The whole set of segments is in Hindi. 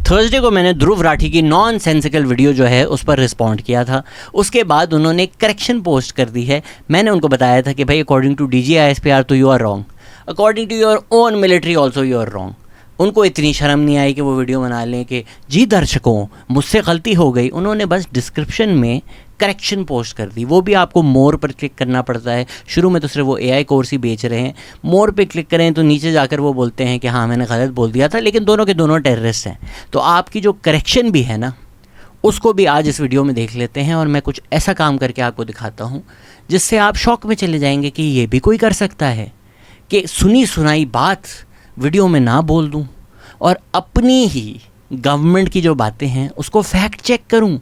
थर्सडे को मैंने ध्रुव राठी की नॉन सेंसिकल वीडियो जो है उस पर रिस्पॉन्ड किया था। उसके बाद उन्होंने करेक्शन पोस्ट कर दी है। मैंने उनको बताया था कि भाई अकॉर्डिंग टू DGISPR तो you are wrong, according to your own military also you are wrong. उनको इतनी शर्म नहीं आई कि वो वीडियो बना लें कि जी दर्शकों मुझसे गलती हो गई। उन्होंने बस डिस्क्रिप्शन में करेक्शन पोस्ट कर दी, वो भी आपको मोर पर क्लिक करना पड़ता है। शुरू में तो सिर्फ वो AI कोर्स ही बेच रहे हैं, मोर पे क्लिक करें तो नीचे जाकर वो बोलते हैं कि हाँ मैंने गलत बोल दिया था, लेकिन दोनों के दोनों टेररिस्ट हैं। तो आपकी जो करेक्शन भी है ना, उसको भी आज इस वीडियो में देख लेते हैं और मैं कुछ ऐसा काम करके आपको दिखाता हूँ जिससे आप शॉक में चले जाएंगे कि ये भी कोई कर सकता है कि सुनी सुनाई बात वीडियो में ना बोल दूं और अपनी ही गवर्नमेंट की जो बातें हैं उसको फैक्ट चेक करूं।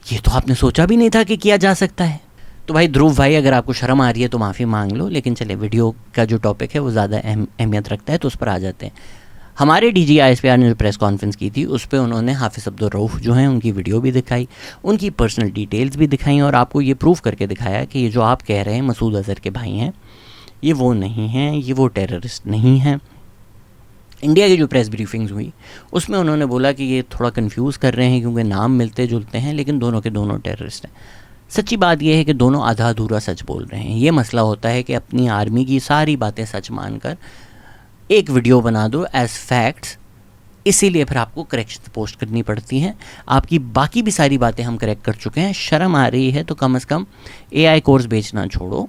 ये तो आपने सोचा भी नहीं था कि किया जा सकता है। तो भाई ध्रुव भाई, अगर आपको शर्म आ रही है तो माफ़ी मांग लो, लेकिन चले वीडियो का जो टॉपिक है वो ज़्यादा अहमियत रखता है तो उस पर आ जाते हैं। हमारे DGISPR ने जो प्रेस कॉन्फ्रेंस की थी उस पर उन्होंने हाफिज़ अब्दुल रऊफ़ जो हैं उनकी वीडियो भी दिखाई, उनकी पर्सनल डिटेल्स भी दिखाई और आपको ये प्रूव करके दिखाया कि ये जो आप कह रहे हैं मसूद अज़हर के भाई हैं, ये वो नहीं हैं, ये वो टेररिस्ट नहीं हैं। इंडिया की जो प्रेस ब्रीफिंग्स हुई उसमें उन्होंने बोला कि ये थोड़ा कंफ्यूज कर रहे हैं क्योंकि नाम मिलते जुलते हैं, लेकिन दोनों के दोनों टेररिस्ट हैं। सच्ची बात यह है कि दोनों आधा अधूरा सच बोल रहे हैं। ये मसला होता है कि अपनी आर्मी की सारी बातें सच मानकर एक वीडियो बना दो एज फैक्ट्स, इसीलिए फिर आपको करेक्शन पोस्ट करनी पड़ती हैं। आपकी बाकी भी सारी बातें हम करेक्ट कर चुके हैं। शर्म आ रही है तो कम से कम AI कोर्स बेचना छोड़ो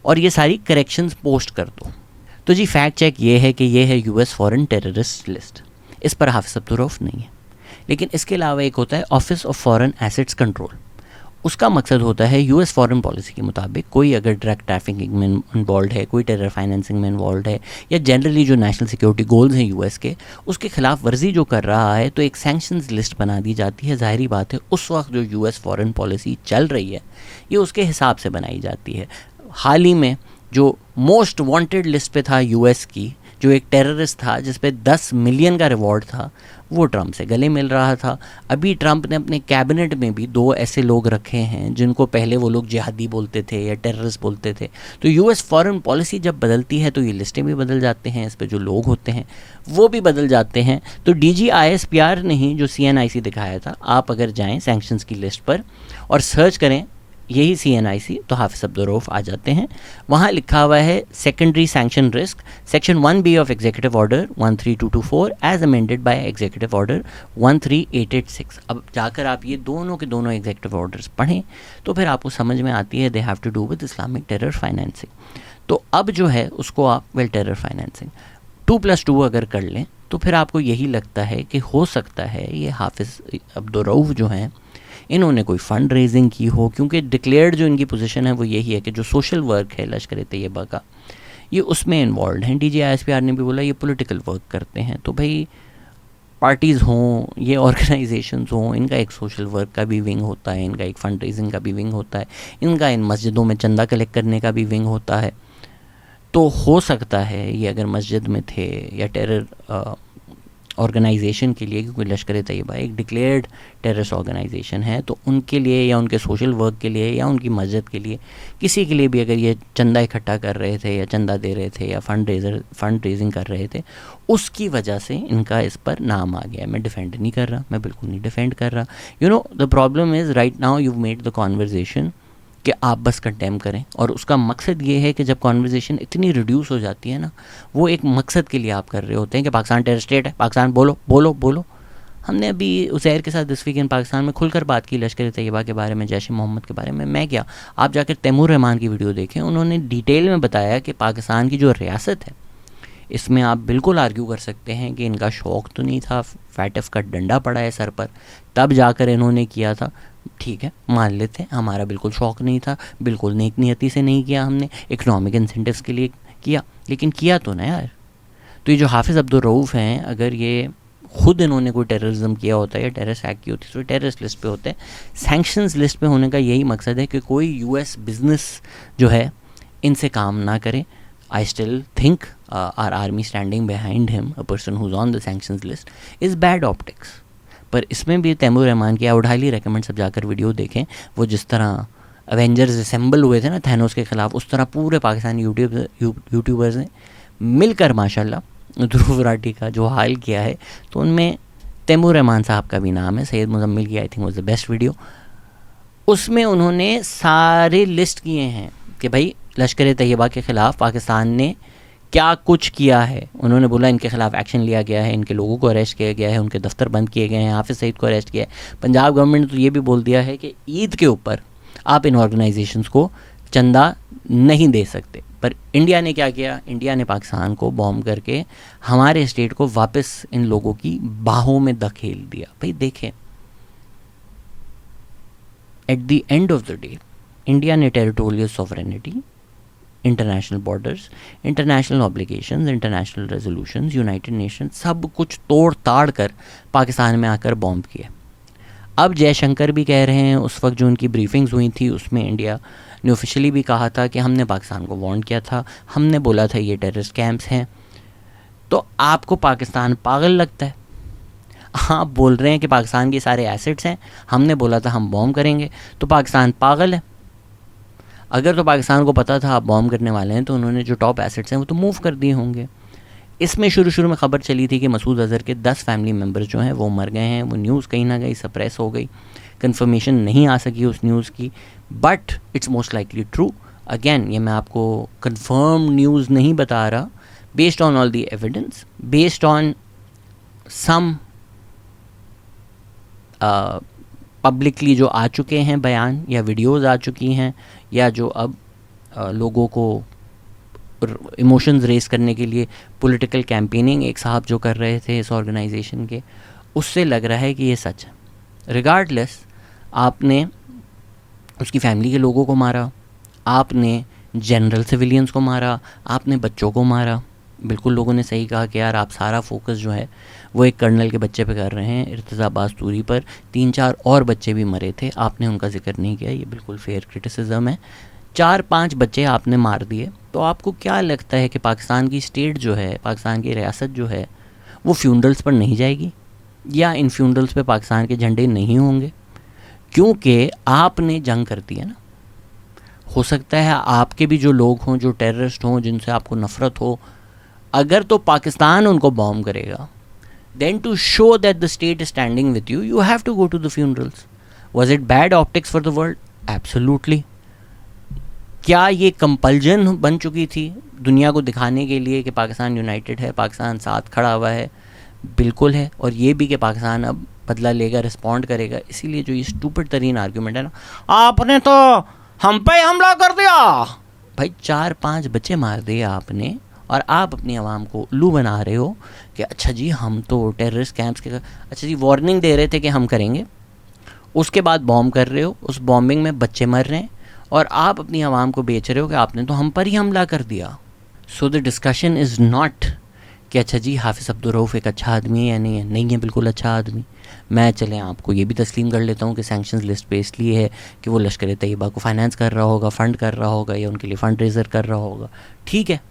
और ये सारी करेक्शंस पोस्ट कर दो। तो जी फैक्ट चेक ये है कि ये है US फॉरेन टेररिस्ट लिस्ट, इस पर हाफिज़ अब्दुल रऊफ़ नहीं है। लेकिन इसके अलावा एक होता है office of foreign assets control, उसका मकसद होता है US फॉरेन पॉलिसी के मुताबिक कोई अगर ड्रग ट्रैफिकिंग में इन्वॉल्व है, कोई टेरर फाइनेंसिंग में इन्वॉल्व है या जनरली जो नेशनल सिक्योरिटी गोल्स हैं US के, उसके खिलाफ वर्जी जो कर रहा है तो एक सैंक्शंस लिस्ट बना दी जाती है। ज़ाहिरी बात है उस वक्त जो US फॉरेन पॉलिसी चल रही है ये उसके हिसाब से बनाई जाती है। हाल ही में जो मोस्ट वांटेड लिस्ट पे था US की, जो एक टेररिस्ट था जिस पे 10 मिलियन का रिवॉर्ड था, वो ट्रंप से गले मिल रहा था। अभी ट्रंप ने अपने कैबिनेट में भी 2 ऐसे लोग रखे हैं जिनको पहले वो लोग जिहादी बोलते थे या टेररिस्ट बोलते थे। तो US फॉरेन पॉलिसी जब बदलती है तो ये लिस्टें भी बदल जाते हैं, इस पे जो लोग होते हैं वो भी बदल जाते हैं। तो DGISPR ने ही जो CNIC दिखाया था, आप अगर जाएँ सैंक्शंस की लिस्ट पर और सर्च करें यही CNIC तो हाफिज़ अब्दुल रऊफ़ आ जाते हैं। वहाँ लिखा हुआ है secondary sanction risk, section 1B of executive order 13224 as amended by executive order 13886। अब जाकर आप ये दोनों के दोनों एग्जीक्यूटिव ऑर्डर्स पढ़ें तो फिर आपको समझ में आती है they have to do with Islamic terror financing. तो अब जो है उसको आप टेरर फाइनेंसिंग 2+2 अगर कर लें तो फिर आपको यही लगता है कि हो सकता है ये हाफिज़ अब्दुल रऊफ़ जो हैं इन्होंने कोई फ़ंड रेजिंग की हो, क्योंकि डिक्लेयर्ड जो इनकी पोजीशन है वो यही है कि जो सोशल वर्क है लश्कर तैयबा का ये उसमें इन्वॉल्व हैं। DGISPR ने भी बोला ये पॉलिटिकल वर्क करते हैं। तो भाई पार्टीज़ हों, ये ऑर्गेनाइजेशंस हों, इनका एक सोशल वर्क का भी विंग होता है, इनका एक फ़ंड रेजिंग का भी विंग होता है, इनका इन मस्जिदों में चंदा कलेक्ट करने का भी विंग होता है। तो हो सकता है ये अगर मस्जिद में थे या टेरर ऑर्गेनाइजेशन के लिए, क्योंकि लश्कर तैयबा एक डिक्लेयर्ड टेररिस्ट ऑर्गेनाइजेशन है, तो उनके लिए या उनके सोशल वर्क के लिए या उनकी मस्जिद के लिए किसी के लिए भी अगर ये चंदा इकट्ठा कर रहे थे या चंदा दे रहे थे या फंड रेजिंग कर रहे थे, उसकी वजह से इनका इस पर नाम आ गया। मैं डिफेंड नहीं कर रहा, मैं बिल्कुल नहीं डिफेंड कर रहा। You know the problem is right now you made the conversation कि आप बस कंडेम करें, और उसका मकसद ये है कि जब कॉन्वर्जेसन इतनी रिड्यूस हो जाती है ना, वो एक मकसद के लिए आप कर रहे होते हैं कि पाकिस्तान टेरर स्टेट है, पाकिस्तान बोलो बोलो बोलो। हमने अभी उज़ैर के साथ दिस वीक इन पाकिस्तान में खुलकर बात की लश्कर तैयबा के बारे में, जैश मोहम्मद के बारे में। मैं क्या, आप जाकर तैमूर रहमान की वीडियो देखें, उन्होंने डिटेल में बताया कि पाकिस्तान की जो रियासत है इसमें आप बिल्कुल आर्ग्यू कर सकते हैं कि इनका शौक़ तो नहीं था, फैटफ का डंडा पड़ा है सर पर तब जाकर इन्होंने किया था। ठीक है, मान लेते हैं हमारा बिल्कुल शौक़ नहीं था, बिल्कुल नेक नियति से नहीं किया, हमने इकोनॉमिक इंसेंटिव्स के लिए किया, लेकिन किया तो ना यार। तो ये जो हाफिज़ अब्दुल रऊफ़ हैं, अगर ये खुद इन्होंने कोई टेररिज्म किया होता है या टेररिस्ट एक्ट की होती तो टेररिस्ट लिस्ट पे होते हैं। सैंक्शंस लिस्ट पे होने का यही मकसद है कि कोई US बिजनेस जो है इनसे काम ना करे। I still think our army standing behind him, a person who's on the sanctions list, is bad optics. पर इसमें भी तैमूर रहमान की आई वुड हाईली रेकमेंड सब जाकर वीडियो देखें। वो जिस तरह अवेंजर्स असेंबल हुए थे ना थैनोस के ख़िलाफ़, उस तरह पूरे पाकिस्तानी यूट्यूबर्स ने मिलकर माशाल्लाह ध्रुव राठी का जो हाल किया है, तो उनमें तैमूर रहमान साहब का भी नाम है, सैयद मुजम्मिल की I think was the best video. उसमें उन्होंने सारे लिस्ट किए हैं कि भाई लश्कर तैयबा के ख़िलाफ़ पाकिस्तान ने क्या कुछ किया है। उन्होंने बोला इनके ख़िलाफ़ एक्शन लिया गया है, इनके लोगों को अरेस्ट किया गया है, उनके दफ्तर बंद किए गए हैं, हाफिज़ सईद को अरेस्ट किया है। पंजाब गवर्नमेंट ने तो ये भी बोल दिया है कि ईद के ऊपर आप इन ऑर्गेनाइजेशंस को चंदा नहीं दे सकते। पर इंडिया ने क्या किया, इंडिया ने पाकिस्तान को बॉम्ब करके हमारे स्टेट को वापस इन लोगों की बाहों में धकेल दिया। भाई देखें, at the end of the day India ने territorial sovereignty, international borders, international obligations, international resolutions, United Nation सब कुछ तोड़ ताड़ कर पाकिस्तान में आकर बॉम्ब किया। अब जयशंकर भी कह रहे हैं, उस वक्त जो उनकी ब्रीफिंग्स हुई थी उसमें इंडिया ने ऑफिशियली भी कहा था कि हमने पाकिस्तान को वार्न किया था, हमने बोला था ये टेररिस्ट कैंप्स हैं। तो आपको पाकिस्तान पागल लगता है? आप बोल रहे हैं कि पाकिस्तान के सारे एसेट्स हैं, हमने बोला था हम बॉम्ब करेंगे, तो पाकिस्तान पागल है? अगर तो पाकिस्तान को पता था आप बॉम्ब करने वाले हैं तो उन्होंने जो टॉप एसेट्स हैं वो तो मूव कर दिए होंगे। इसमें शुरू में खबर चली थी कि मसूद अज़हर के 10 फैमिली मेम्बर्स जो हैं वो मर गए हैं। वो न्यूज़ कहीं ना कहीं सप्रेस हो गई, कंफर्मेशन नहीं आ सकी उस न्यूज़ की, but it's most likely true. Again ये मैं आपको कंफर्म न्यूज़ नहीं बता रहा, based on all the evidence, based on some publicly जो आ चुके हैं बयान या वीडियोज़ आ चुकी हैं, या जो अब लोगों को इमोशंस रेस करने के लिए पॉलिटिकल कैंपेनिंग एक साहब जो कर रहे थे इस ऑर्गेनाइजेशन के, उससे लग रहा है कि ये सच है। रिगार्डलेस, आपने उसकी फैमिली के लोगों को मारा, आपने जनरल सिविलियंस को मारा, आपने बच्चों को मारा। बिल्कुल लोगों ने सही कहा कि यार आप सारा फोकस जो है वो एक कर्नल के बच्चे पे कर रहे हैं। इर्तिज़ा अब्बास तूरी पर 3-4 और बच्चे भी मरे थे, आपने उनका जिक्र नहीं किया, ये बिल्कुल फेयर क्रिटिसिज्म है। 4-5 बच्चे आपने मार दिए। तो आपको क्या लगता है कि पाकिस्तान की स्टेट जो है, पाकिस्तान की रियासत जो है, वो फ्यूनरल्स पर नहीं जाएगी, या इन फ्यूनरल्स पे पाकिस्तान के झंडे नहीं होंगे? क्योंकि आपने जंग कर दी है ना। हो सकता है आपके भी जो लोग हों, जो टेररिस्ट हों, जिनसे आपको नफ़रत हो, अगर तो पाकिस्तान उनको बॉम्ब करेगा, then to show that the state is standing with you, you have to go to the funerals. Was it bad optics for the world? Absolutely. क्या ये कंपल्जन बन चुकी थी दुनिया को दिखाने के लिए कि पाकिस्तान यूनाइटेड है, पाकिस्तान साथ खड़ा हुआ है? बिल्कुल है। और ये भी कि पाकिस्तान अब बदला लेगा, रिस्पॉन्ड करेगा। इसीलिए जो ये स्टूपिड तरीन आर्ग्यूमेंट है ना, आपने तो हम पे हमला कर दिया। भाई 4-5 बच्चे मार दिए आपने, और आप अपनी आवाम को उल्लू बना रहे हो कि अच्छा जी हम तो टेररिस्ट कैंप्स के, अच्छा जी वार्निंग दे रहे थे कि हम करेंगे, उसके बाद बॉम्ब कर रहे हो, उस बॉम्बिंग में बच्चे मर रहे हैं, और आप अपनी आवाम को बेच रहे हो कि आपने तो हम पर ही हमला कर दिया। So the discussion is not कि अच्छा जी हाफिज़ अब्दुल रऊफ़ एक अच्छा आदमी है या नहीं है। नहीं है, बिल्कुल अच्छा आदमी। मैं चलें आपको ये भी तस्लीम कर लेता हूँ कि सैंक्शंस लिस्ट पे इसलिए है कि वो लश्कर तैयबा को फाइनेंस कर रहा होगा, फ़ंड कर रहा होगा, या उनके लिए फ़ंड रेज़र कर रहा होगा, ठीक है।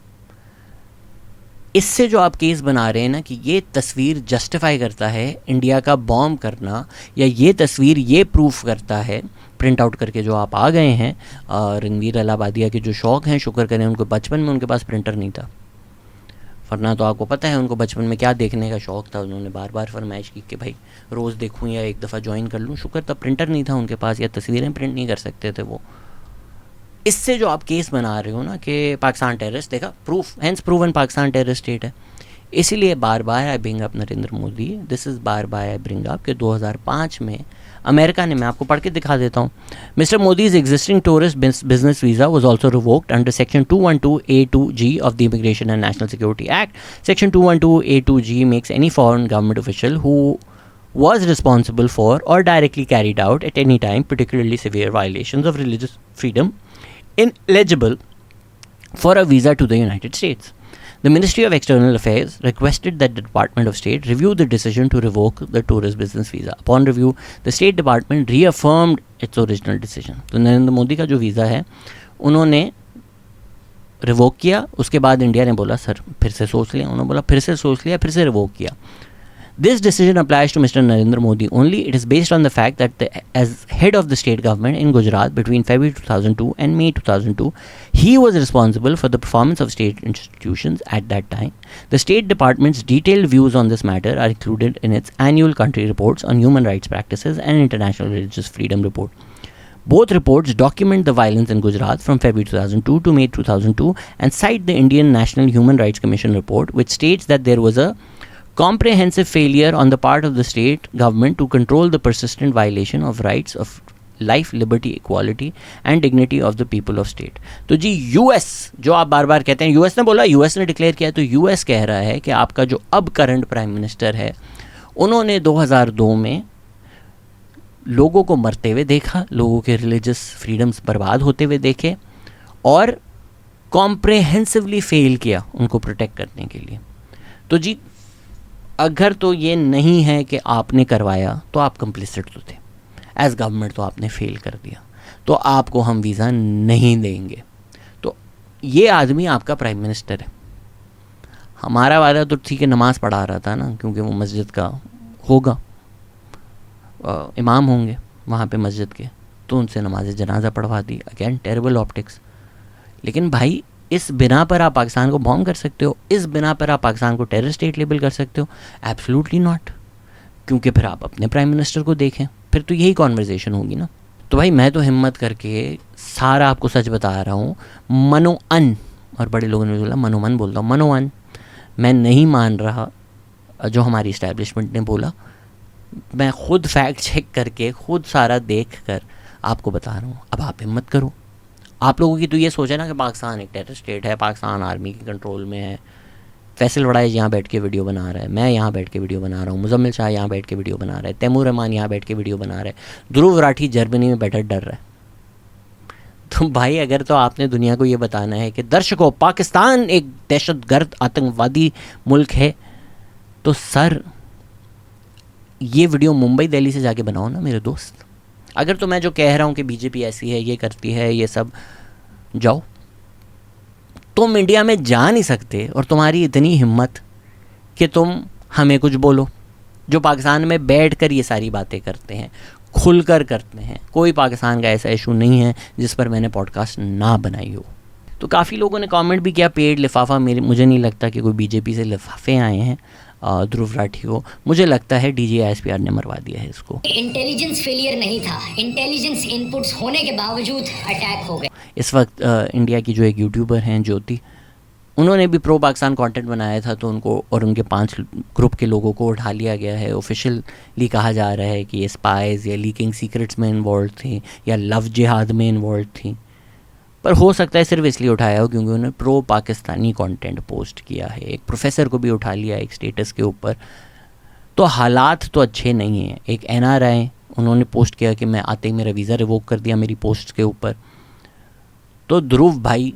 इससे जो आप केस बना रहे हैं ना कि ये तस्वीर जस्टिफाई करता है इंडिया का बॉम्ब करना, या ये तस्वीर ये प्रूफ करता है, प्रिंट आउट करके जो आप आ गए हैं, रणवीर अलाहाबादिया के जो शौक़ हैं, शुक्र करें उनको बचपन में उनके पास प्रिंटर नहीं था, वरना तो आपको पता है उनको बचपन में क्या देखने का शौक़ था। उन्होंने बार बार फरमाइश की कि भाई रोज़ देखूँ या एक दफ़ा ज्वाइन कर लूँ। शुक्र तब प्रिंटर नहीं था उनके पास, या तस्वीरें प्रिंट नहीं कर सकते थे वो। इससे जो आप केस बना रहे हो ना कि पाकिस्तान टेररिस्ट, देखा proof, hence proven Pakistan terrorist state है। इसीलिए बार बार I bring up Narendra Modi, this is बार बार आई ब्रिंग अप कि 2005 में अमेरिका ने, मैं आपको पढ़ के दिखा देता हूँ, mister Modi's existing tourist business visa was also revoked under section 212A2G of the immigration and national security act. Section 212A2G makes any foreign government official who was responsible for or directly carried out at any time particularly severe violations of religious freedom ineligible for a visa to the United States. The Ministry of External Affairs requested that the Department of State review the decision to revoke the tourist business visa. Upon review, the State Department reaffirmed its original decision. तो नरेंद्र मोदी का जो वीज़ा है उन्होंने रिवोक किया। उसके बाद इंडिया ने बोला सर फिर से सोच लिया, उन्होंने बोला फिर से सोच लिया, फिर से रिवोक किया। This decision applies to Mr. Narendra Modi only. It is based on the fact that as head of the state government in Gujarat between February 2002 and May 2002, he was responsible for the performance of state institutions at that time. The State Department's detailed views on this matter are included in its annual country reports on human rights practices and International Religious Freedom Report. Both reports document the violence in Gujarat from February 2002 to May 2002 and cite the Indian National Human Rights Commission report, which states that there was a comprehensive failure on the part of the state government to control the persistent violation of rights of life, liberty, equality and dignity of the people of state. तो जी यूएस जो आप बार बार कहते हैं, यूएस ने बोला, यूएस ने डिक्लेयर किया, तो यूएस कह रहा है कि आपका जो अब करंट प्राइम मिनिस्टर है, उन्होंने 2002 में लोगों को मरते हुए देखा, लोगों के रिलीजियस फ्रीडम्स बर्बाद होते हुए देखे और कॉम्प्रहेंसिवली फेल किया उनको प्रोटेक्ट करने के लिए. तो जी अगर तो ये नहीं है कि आपने करवाया तो आप कंप्लिसिट तो थे, एज गवर्नमेंट तो आपने फेल कर दिया, तो आपको हम वीज़ा नहीं देंगे. तो ये आदमी आपका प्राइम मिनिस्टर है. हमारा वाला तो ठीक है नमाज़ पढ़ा रहा था ना, क्योंकि वो मस्जिद का होगा, इमाम होंगे वहाँ पे मस्जिद के, तो उनसे नमाज जनाजा पढ़वा दी. Again terrible optics. लेकिन भाई इस बिना पर आप पाकिस्तान को बॉम्ब कर सकते हो, इस बिना पर आप पाकिस्तान को टेरर स्टेट लेबल कर सकते हो? Absolutely not. क्योंकि फिर आप अपने प्राइम मिनिस्टर को देखें, फिर तो यही कॉन्वर्जेसन होगी ना. तो भाई मैं तो हिम्मत करके सारा आपको सच बता रहा हूँ, मनोअन, और बड़े लोगों ने बोला मनोमन बोलता हूँ, मनोअन मैं नहीं मान रहा जो हमारी इस्टेब्लिशमेंट ने बोला. मैं खुद फैक्ट चेक करके, खुद सारा देख कर आपको बता रहा हूँ. अब आप हिम्मत करो. आप लोगों की तो ये सोचा ना कि पाकिस्तान एक टेरर स्टेट है, पाकिस्तान आर्मी के कंट्रोल में है. फैसल वड़ाइज यहाँ बैठ के वीडियो बना रहा है, मैं यहाँ बैठ के वीडियो बना रहा हूँ, मुजम्मिल शाह यहाँ बैठ के वीडियो बना रहा है, तैमूर रहमान यहाँ बैठ के वीडियो बना रहा है, ध्रुव राठी जर्मनी में बैठा डर रहा है. तो भाई अगर तो आपने दुनिया को ये बताना है कि दर्शकों पाकिस्तान एक दहशतगर्द आतंकवादी मुल्क है, तो सर ये वीडियो मुंबई दिल्ली से जाके बनाओ ना मेरे दोस्त. अगर तो मैं जो कह रहा हूँ कि बीजेपी ऐसी है, ये करती है, ये सब, जाओ. तुम इंडिया में जा नहीं सकते और तुम्हारी इतनी हिम्मत कि तुम हमें कुछ बोलो. जो पाकिस्तान में बैठकर ये सारी बातें करते हैं, खुलकर करते हैं. कोई पाकिस्तान का ऐसा इशू नहीं है जिस पर मैंने पॉडकास्ट ना बनाई हो. तो काफ़ी लोगों ने कमेंट भी किया पेड लिफाफा. मुझे नहीं लगता कि कोई बीजेपी से लिफाफे आए हैं ध्रुव राठी को. मुझे लगता है DGISPR ने मरवा दिया है इसको. इंटेलिजेंस फेलियर नहीं था, इंटेलिजेंस इनपुट्स होने के बावजूद अटैक हो गए. इस वक्त इंडिया की जो एक यूट्यूबर हैं ज्योति, उन्होंने भी प्रो पाकिस्तान कंटेंट बनाया था, तो उनको और उनके 5 ग्रुप के लोगों को उठा लिया गया है. ऑफिशियली कहा जा रहा है कि ये स्पाइज या लीकिंग सीक्रेट्स में इन्वॉल्व थी या लव जिहाद में इन्वॉल्व थी. पर हो सकता है सिर्फ इसलिए उठाया हो क्योंकि उन्होंने प्रो पाकिस्तानी कंटेंट पोस्ट किया है. एक प्रोफेसर को भी उठा लिया एक स्टेटस के ऊपर. तो हालात तो अच्छे नहीं हैं. एक NRI उन्होंने पोस्ट किया कि मैं आते ही मेरा वीज़ा रिवोक कर दिया मेरी पोस्ट के ऊपर. तो ध्रुव भाई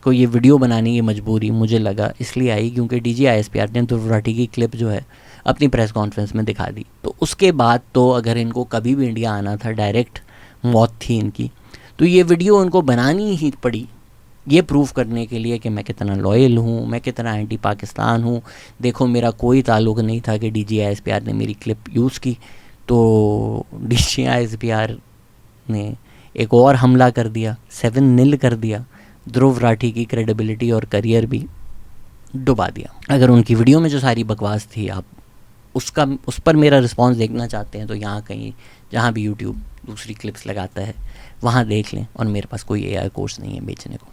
को ये वीडियो बनाने की मजबूरी मुझे लगा इसलिए आई क्योंकि DGISPR ने ध्रुव राठी की क्लिप जो है अपनी प्रेस कॉन्फ्रेंस में दिखा दी. तो उसके बाद तो अगर इनको कभी भी इंडिया आना था, डायरेक्ट मौत थी इनकी. तो ये वीडियो उनको बनानी ही पड़ी ये प्रूफ करने के लिए कि मैं कितना लॉयल हूँ, मैं कितना एंटी पाकिस्तान हूँ. देखो मेरा कोई ताल्लुक़ नहीं था कि DGISPR ने मेरी क्लिप यूज़ की, तो DGISPR ने एक और हमला कर दिया, 7-0 कर दिया. ध्रुव राठी की क्रेडिबिलिटी और करियर भी डुबा दिया. अगर उनकी वीडियो में जो सारी बकवास थी आप उस पर मेरा रिस्पांस देखना चाहते हैं तो यहाँ कहीं जहाँ भी यूट्यूब दूसरी क्लिप्स लगाता है वहाँ देख लें. और मेरे पास कोई AI कोर्स नहीं है बेचने को.